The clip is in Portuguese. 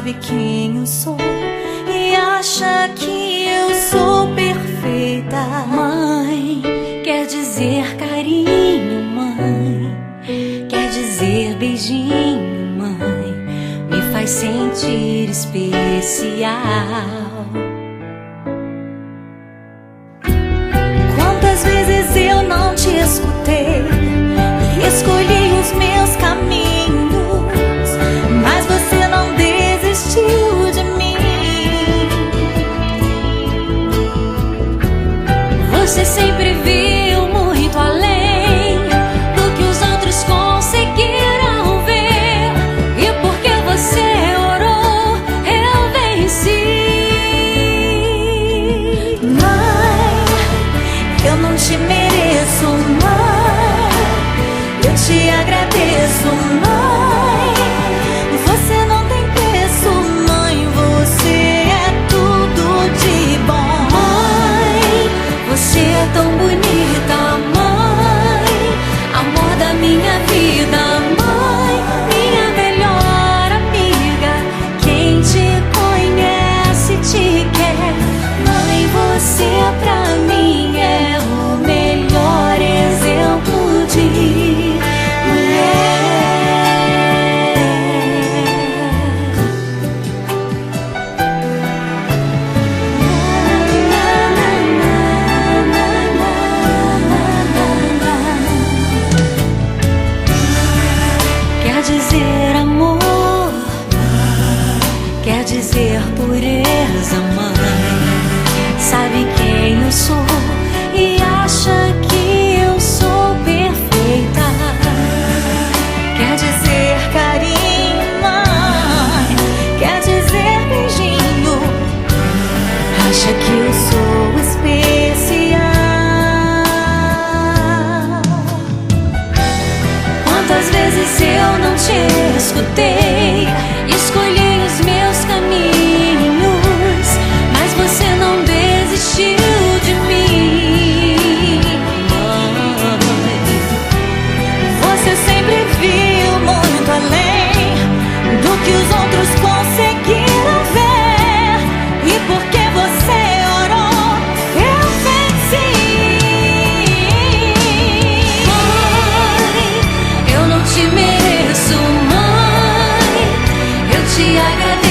sabe quem eu sou e acha que eu sou perfeita. Mãe, quer dizer carinho, mãe, quer dizer beijinho, mãe, me faz sentir especial. Quantas vezes eu não te escutei e escolhi os meus caminhos, mas você não desistiu de mim. Você sempre viu muito além do que os outros conseguiram ver, e porque você orou, eu venci. Mãe, eu não te mereço, mãe, eu te agradeço, mãe. Você não tem preço, mãe, você é tudo de bom. Mãe, você é tão bonita, mãe, amor da minha vida, mãe, minha melhor amiga. Quem te conhece te quer, mãe, você pra mim é o melhor exemplo de mulher. Quer dizer amor, quer dizer pureza, mãe, sabe quem eu sou e acha que eu sou perfeita. Quer dizer carinho, mãe, quer dizer beijinho, acha que eu sou especial. Quantas vezes eu não te escutei e escolhi os meus caminhos, mas você não desistiu de mim. Você sempre viu muito além do que os outros conseguiram ver, e porque você orou, eu venci. Mãe, eu não te mereço, mãe, eu te agradeço.